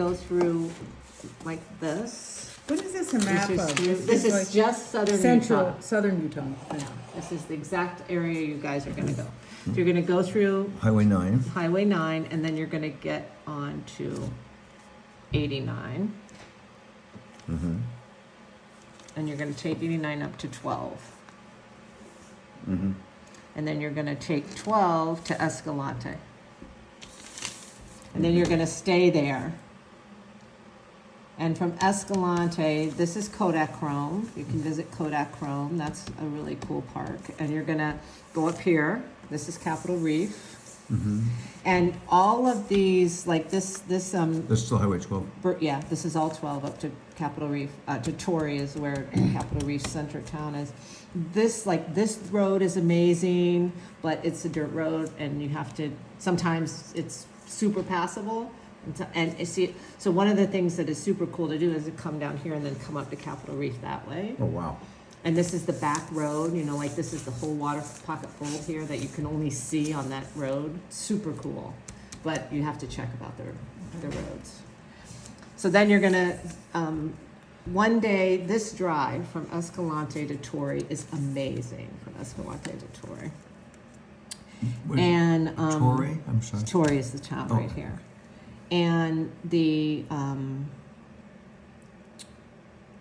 Go through like this. What is this a map of? This is like just southern Central, Utah. southern Utah. Yeah, this is the exact area you guys are gonna go. So you're gonna go through Highway 9. Highway 9, and then you're gonna get onto 89. Mm-hmm. And you're gonna take 89 up to 12. Mm-hmm. And then you're gonna take 12 to Escalante. And then you're gonna stay there. And from Escalante, this is Kodachrome. You can visit Kodachrome. That's a really cool park. And you're gonna go up here. This is Capitol Reef. Mm-hmm. And all of these, like this. This is still Highway 12. Yeah, this is all 12 up to Capitol Reef. To Torrey is where Capitol Reef center town is. This road is amazing, but it's a dirt road, and you have to. Sometimes it's super passable. And see, so one of the things that is super cool to do is to come down here and then come up to Capitol Reef that way. Oh, wow. And this is the back road, like this is the whole water pocket full here that you can only see on that road. Super cool. But you have to check about the roads. So then you're gonna, one day, this drive from Escalante to Torrey is amazing, from Escalante to Torrey. And Torrey? I'm sorry. Torrey is the town right here. And the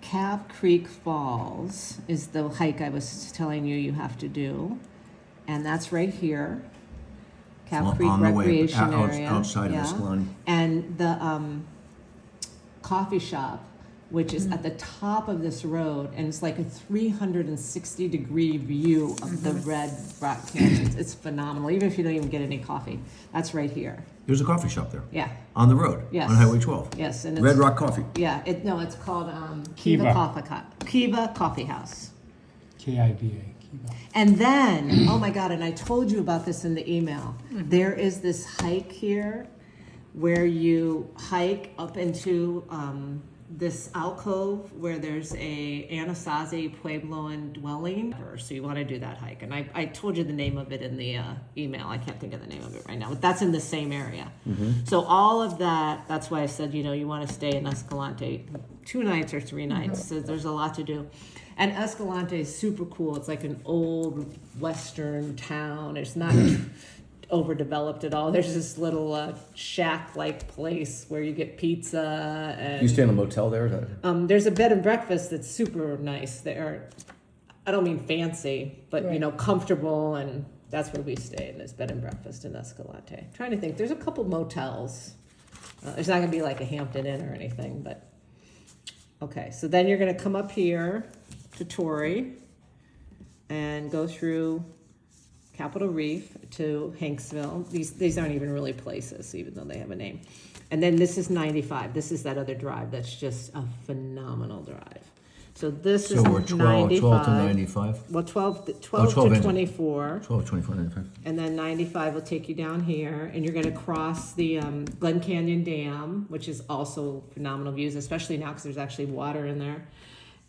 Cab Creek Falls is the hike I was telling you have to do. And that's right here. Cab Creek Recreation Area. Outside of Escalante. And the coffee shop, which is at the top of this road, and it's like a 360-degree view of the Red Rock Canyons. It's phenomenal, even if you don't even get any coffee. That's right here. There's a coffee shop there. Yeah. On the road. Yes. On Highway 12. Yes. And it's, Red Rock Coffee. Yeah. It's called Kiva Coffee House. Kiva. Kiva. And then, oh my God, and I told you about this in the email. There is this hike here where you hike up into this alcove where there's a Anasazi Puebloan dwelling. So you want to do that hike. And I told you the name of it in the email. I can't think of the name of it right now, but that's in the same area. Mm-hmm. So all of that, that's why I said, you want to stay in Escalante 2 nights or 3 nights. So there's a lot to do. And Escalante is super cool. It's like an old Western town. It's not overdeveloped at all. There's this little shack-like place where you get pizza. And You stay in a motel there? Is that... there's a bed and breakfast that's super nice. I don't mean fancy, but Right. Comfortable, and that's where we stay, in this bed and breakfast in Escalante. I'm trying to think. There's a couple motels. There's not going to be like a Hampton Inn or anything, but okay. So then you're going to come up here to Torrey and go through Capitol Reef to Hanksville. These aren't even really places, even though they have a name. And then this is 95. This is that other drive that's just a phenomenal drive. So this is we're 12 to 95. 95? Well, 12 to 12 24. 12, 24, 95. And then 95 will take you down here, and you're going to cross the Glen Canyon Dam, which is also phenomenal views, especially now because there's actually water in there.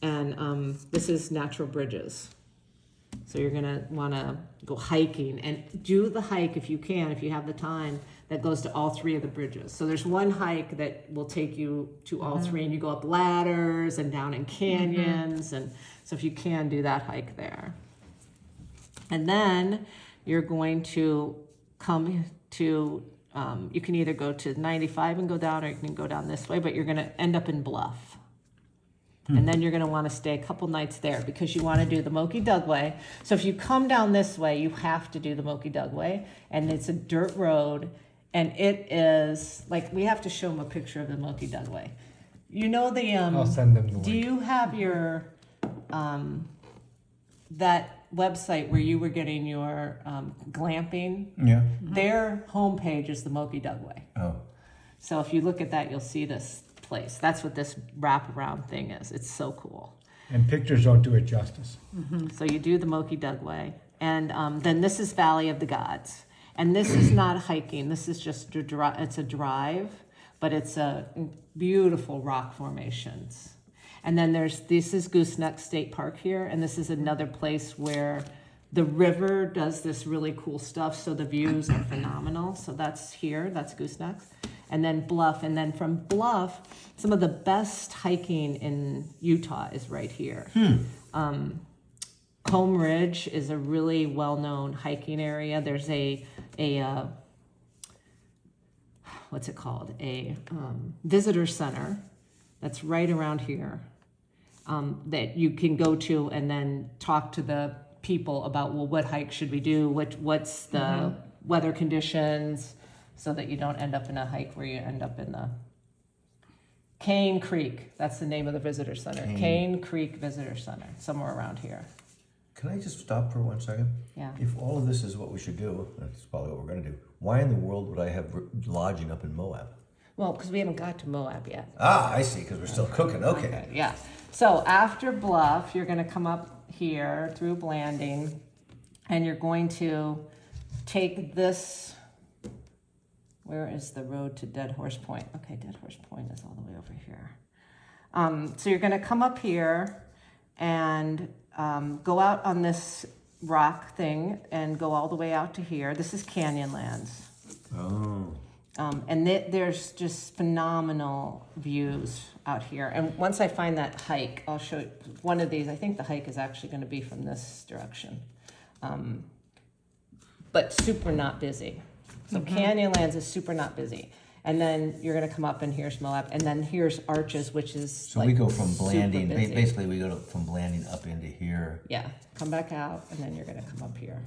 And this is Natural Bridges. So you're going to want to go hiking and do the hike if you can, if you have the time, that goes to all 3 of the bridges. So there's one hike that will take you to all 3, and you go up ladders and down in canyons. And so if you can, do that hike there. And then you're going to come to, you can either go to 95 and go down, or you can go down this way, but you're going to end up in Bluff. And then you're going to want to stay a couple nights there because you want to do the Moki Dugway. So if you come down this way, you have to do the Moki Dugway. And it's a dirt road. And it is, like, we have to show them a picture of the Moki Dugway. I'll send them the link. Do you have your, that website where you were getting your glamping? Yeah. Their homepage is the Moki Dugway. Oh. So if you look at that, you'll see this place. That's what this wraparound thing is. It's so cool. And pictures don't do it justice. So you do the Moki Dugway. And then this is Valley of the Gods. And this is not hiking. This is just it's a drive, but it's a beautiful rock formations. And then this is Gooseneck State Park here. And this is another place where the river does this really cool stuff. So the views are phenomenal. So that's here. That's Gooseneck. and then Bluff, and then from Bluff, some of the best hiking in Utah is right here. Comb Ridge is a really well-known hiking area. There's a what's it called? A visitor center that's right around here that you can go to and then talk to the people about, well, what hike should we do? What's the weather conditions, so that you don't end up in a hike where you end up in the Cane Creek. That's the name of the visitor center. Cane Creek Visitor Center, somewhere around here. Can I just stop for 1 second? Yeah. If all of this is what we should do, that's probably what we're going to do. Why in the world would I have lodging up in Moab? Well, because we haven't got to Moab yet. Ah, I see, because we're still cooking. Okay. Yeah. So after Bluff, you're going to come up here through Blanding, and you're going to take this. Where is the road to Dead Horse Point? Okay, Dead Horse Point is all the way over here. So you're going to come up here and go out on this rock thing and go all the way out to here. This is Canyonlands. Oh. And there's just phenomenal views out here. And once I find that hike, I'll show you one of these. I think the hike is actually going to be from this direction. But super not busy. So Canyonlands is super not busy. And then you're going to come up and here's Moab. And then here's Arches, which is So we go from Blanding, super busy. basically we go from Blanding up into here. Yeah, come back out, and then you're going to come up here.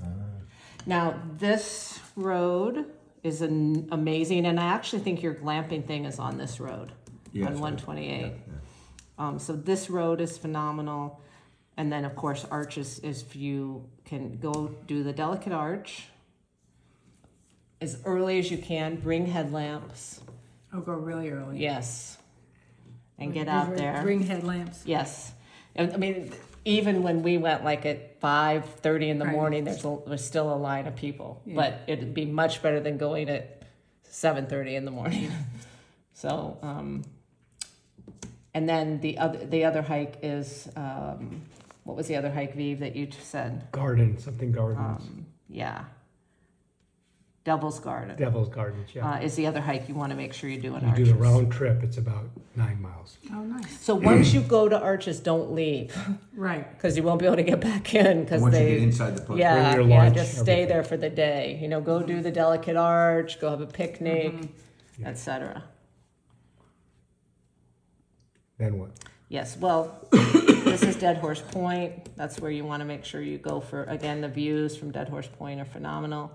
Now, this road is amazing, and I actually think your glamping thing is on this road, Yeah, on that's right. 128. Yeah. So this road is phenomenal. And then, of course, Arches is if you can go do the Delicate Arch as early as you can, bring headlamps. Oh, go really early. Yes. And get out there. Bring headlamps. Yes. I mean, even when we went like at 5:30 in the Right. morning, there's still a line of people. Yeah. But it'd be much better than going at 7:30 in the morning. So, and then the other hike is, what was the other hike, Vive, that you said? Gardens. Yeah. Devil's Garden. Devil's Gardens, yeah. Is the other hike you want to make sure you do in You Arches. do the round trip, it's about 9 miles. Oh, nice. So once you go to Arches, don't leave, Right. because you won't be able to get back in because Once you they. get inside the place. Yeah, Bring your yeah, lunch, just stay everything. there for the day. You know, go do the Delicate Arch, go have a picnic, Yeah. etc. Then what? Yes, well, this is Dead Horse Point. That's where you want to make sure you go for, again, the views from Dead Horse Point are phenomenal.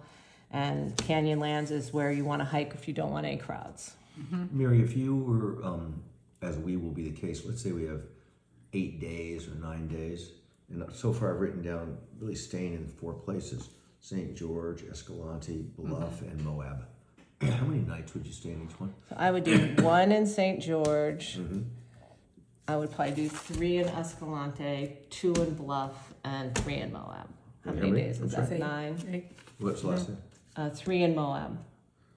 And Canyonlands is where you want to hike if you don't want any crowds. Mary, if you were, as we will be the case, let's say we have 8 days or 9 days, and so far I've written down really staying in 4 places: St. George, Escalante, Bluff, and Moab. How many nights would you stay in each one? So I would do 1 in St. George. I would probably do 3 in Escalante, 2 in Bluff, and 3 in Moab. How How many many? days I'm is that? sorry. 9? What's the last thing? 3 in Moab,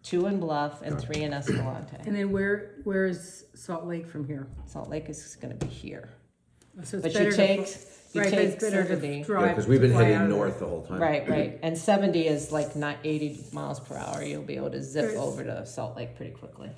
2 in Bluff, and 3 in Escalante. And then where is Salt Lake from here? Salt Lake is going to be here. So it's But better you to take right, but it's better 70. to drive. because we've been fly heading out of north the whole time. Right. And 70 is like not 80 miles per hour. You'll be able to zip Good. over to Salt Lake pretty quickly.